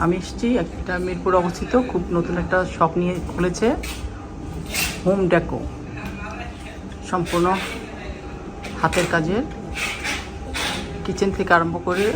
আমি এসেছি একটা মিরপুর অবস্থিত খুব নতুন একটা শপ নিয়ে খুলেছে হোম ডেকো, সম্পূর্ণ হাতের কাজের, কিচেন থেকে আরম্ভ করে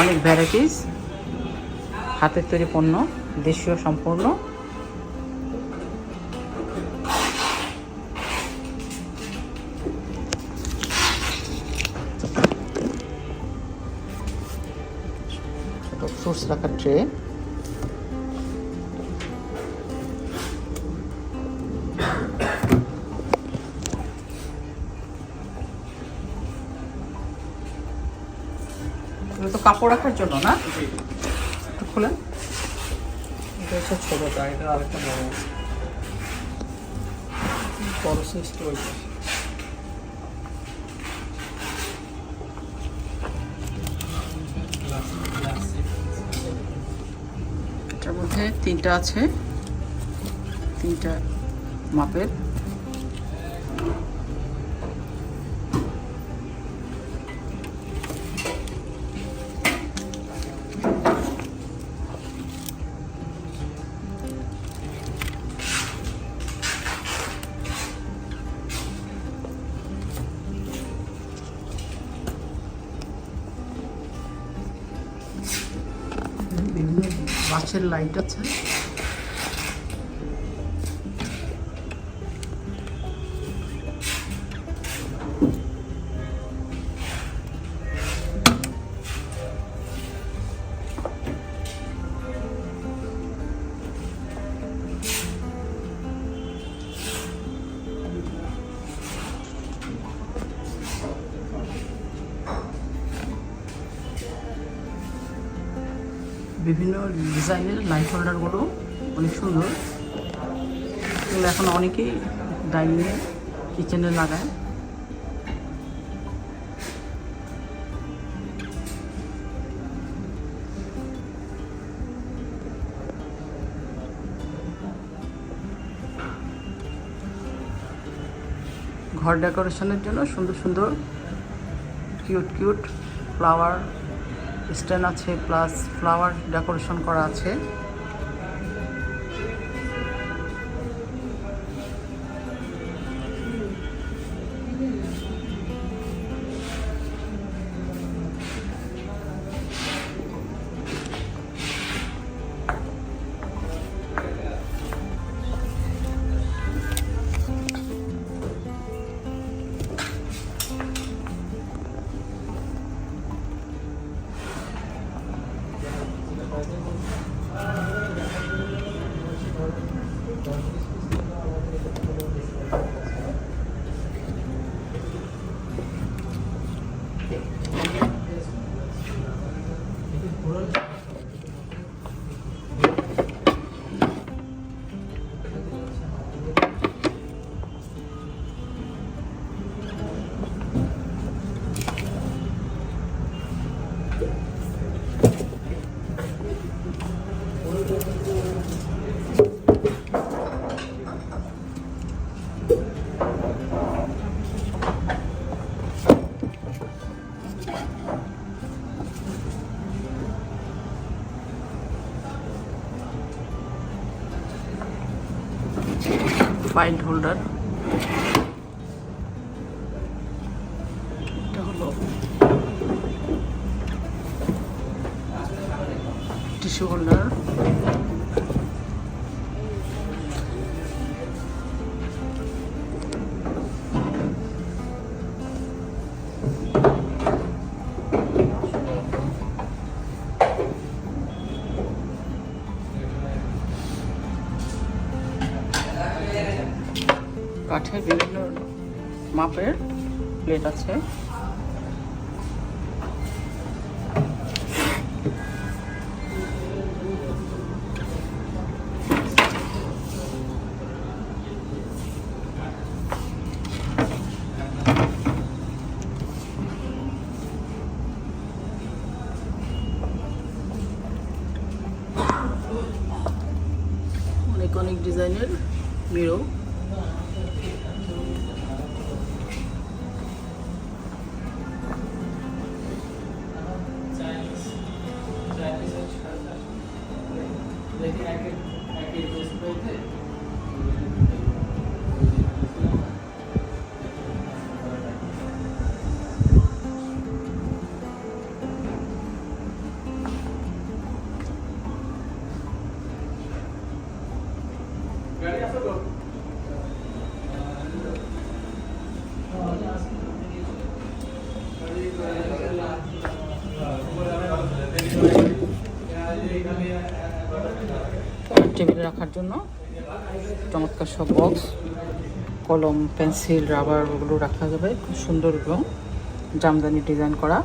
অনেক ভ্যারাইটিস হাতের তৈরি পণ্য, দেশীয় সম্পূর্ণ। ফ্রুটস রাখার ট্রে, এগুলো তো কাপড় রাখার জন্য না? একটু খুলেন। এটা হচ্ছে ছোটটা, এটা আরেকটা বড় বড় সাইজটা ওইটা। এটার মধ্যে তিনটা আছে, তিনটা মাপের। বিভিন্ন বাঁশের লাইট আছে, বিভিন্ন ডিজাইনের লাইট হোল্ডারগুলো অনেক সুন্দর। এগুলো এখন অনেকেই ডাইনিংয়ে, কিচেনে লাগায়। ঘর ডেকোরেশনের জন্য সুন্দর সুন্দর কিউট কিউট ফ্লাওয়ার স্ট্যান্ড আছে, প্লাস ফ্লাওয়ার ডেকোরেশন করা আছে। ফাইল হোল্ডার, এটা হলো টিস্যু হোল্ডার, বিভিন্ন মাপের প্লেট আছে। অনেক ডিজাইনের মিরো। টেবিলে রাখার জন্য চমৎকার সব বক্স, কলম, পেন্সিল, রাবার ওগুলো রাখা যাবে। খুব সুন্দর এবং জামদানি ডিজাইন করা।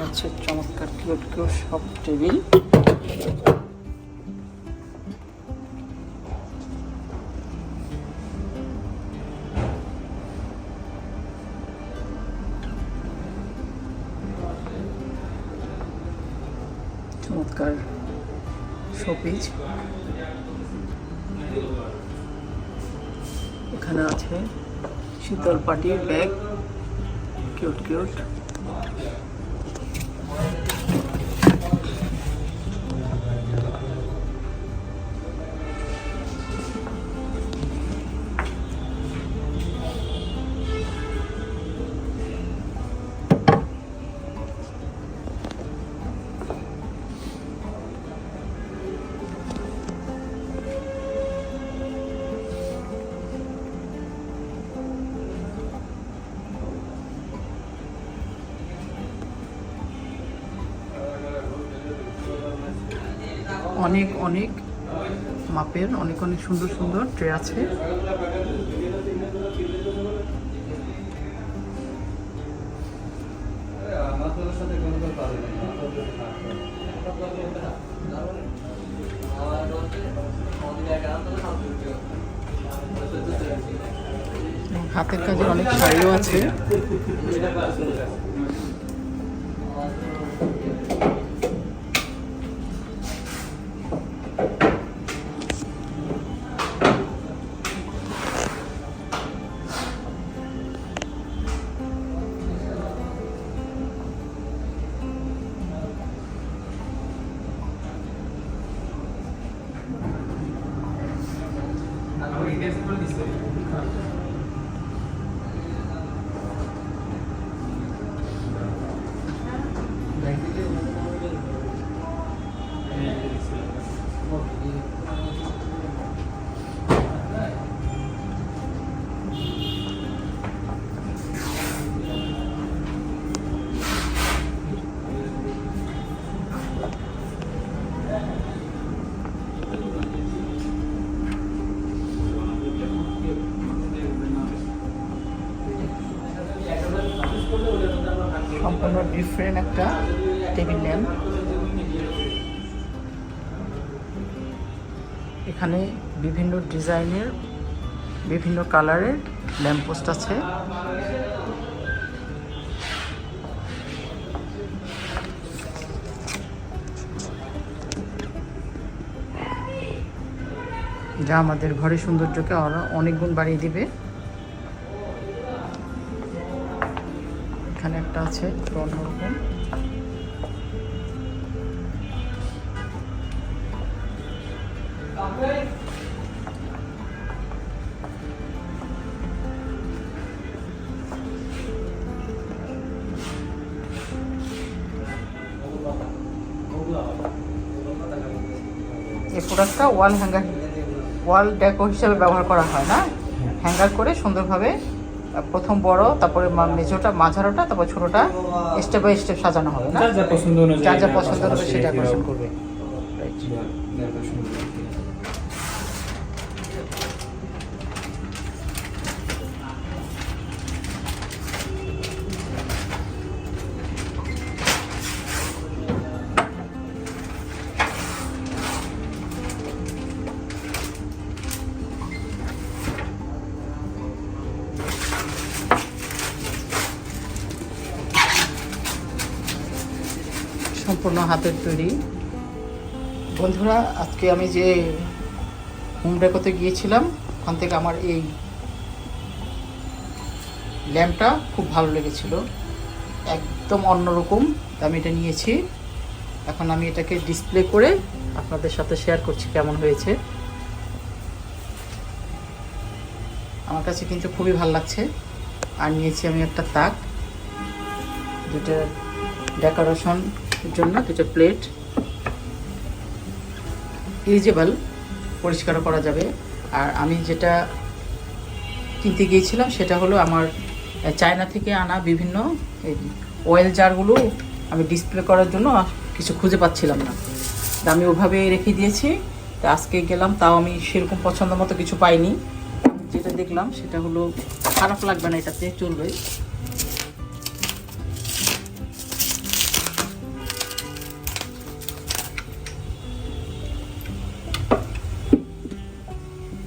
আছে চমৎকার কিউট সব টেবিল। চমৎকার শোপিস। এখানে আছে শীতল পাটির ব্যাগ, কিউট। অনেক মাপের অনেক সুন্দর ট্রে আছে। হাতের কাজের অনেক শাড়িও আছে। সম্পূর্ণ ডিফারেন্ট একটা টেবিল ল্যাম্প। এখানে বিভিন্ন ডিজাইনের বিভিন্ন কালারের ল্যাম্পপোস্ট আছে। যা আমাদের ঘরের সৌন্দর্যকে আরো অনেক গুণ বাড়িয়ে দিবে। এখানে একটা আছে অন্যরকম। এই প্রোডাক্টটা ওয়াল ডেকো হিসেবে ব্যবহার করা হয় না, হ্যাঙ্গার করে সুন্দরভাবে প্রথম বড়, তারপরে মেজোটা, মাঝারোটা, তারপর ছোটটা স্টেপ বাই স্টেপ সাজানো হবে না, যা পছন্দ অনুযায়ী যা পছন্দ হবে সেটা আকর্ষণ করবে। রাইট। দেখা শুরু করি। সম্পূর্ণ হাতের তৈরি। বন্ধুরা, আজকে আমি যে হোম ডেকোতে গিয়েছিলাম ওখান থেকে আমার এই ল্যাম্পটা খুব ভালো লেগেছিল, একদম অন্যরকম। আমি এটা নিয়েছি, এখন আমি এটাকে ডিসপ্লে করে আপনাদের সাথে শেয়ার করছি কেমন হয়েছে। আমার কাছে কিন্তু খুবই ভালো লাগছে। আর নিয়েছি আমি একটা তাক, দুটো ডেকোরেশন জন্য, দুটো প্লেট, ইউজেবল, পরিষ্কার করা যাবে। আর আমি যেটা কিনতে গিয়েছিলাম সেটা হলো আমার চায়না থেকে আনা বিভিন্ন অয়েল জারগুলো আমি ডিসপ্লে করার জন্য কিছু খুঁজে পাচ্ছিলাম না, তা আমি ওভাবে রেখে দিয়েছি। তা আজকে গেলাম, তাও আমি সেরকম পছন্দ মতো কিছু পাইনি। যেটা দেখলাম সেটা হলো, খারাপ লাগবে না, এটাতে চলবে।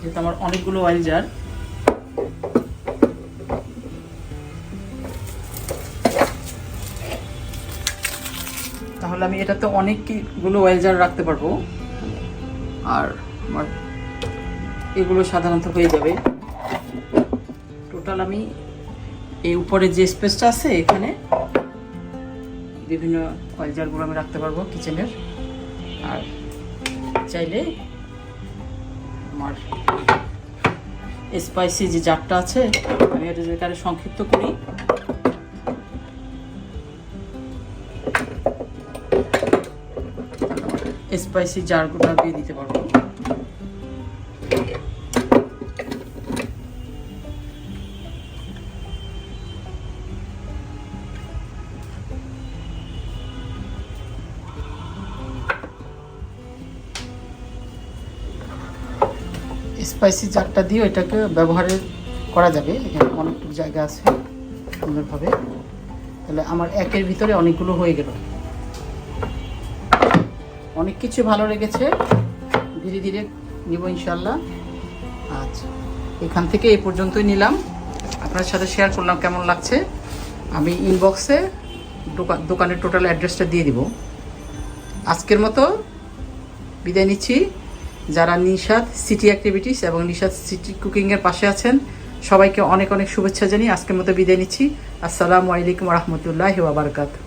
যেহেতু আমার অনেকগুলো অয়েল জার, তাহলে আমি এটাতে অনেকগুলো অয়েল জার রাখতে পারবো। আর আমার এগুলো সাধারণত হয়ে যাবে। টোটাল আমি এই উপরে যে স্পেসটা আছে এখানে বিভিন্ন অয়েল জারগুলো আমি রাখতে পারবো কিচেনের। আর চাইলে আমার স্পাইসি যে জারটা আছে আমি এটা যেখানে সংক্ষিপ্ত করি, স্পাইসি জারগুলো দিয়ে দিতে পারবো। স্পাইসি জারটা দিয়ে এটাকে ব্যবহার করা যাবে। এখানে অনেকটুকু জায়গা আছে সুন্দরভাবে। তাহলে আমার একের ভিতরে অনেকগুলো হয়ে গেল। অনেক কিছু ভালো লেগেছে, ধীরে ধীরে নিব ইনশাল্লাহ। আচ্ছা, এখান থেকে এই পর্যন্তই নিলাম, আপনার সাথে শেয়ার করলাম কেমন লাগছে। আমি ইনবক্সে দোকানের টোটাল অ্যাড্রেসটা দিয়ে দিব। আজকের মতো বিদায় নিচ্ছি। যারা নিশাত সিটি অ্যাক্টিভিটিস এবং নিশাত সিটি কুকিংয়ের পাশে আছেন সবাইকে অনেক অনেক শুভেচ্ছা জানিয়ে আজকের মতো বিদায় নিচ্ছি। আসসালামু আলাইকুম রহমতুল্লাহি ওয়া বারাকাতুহু।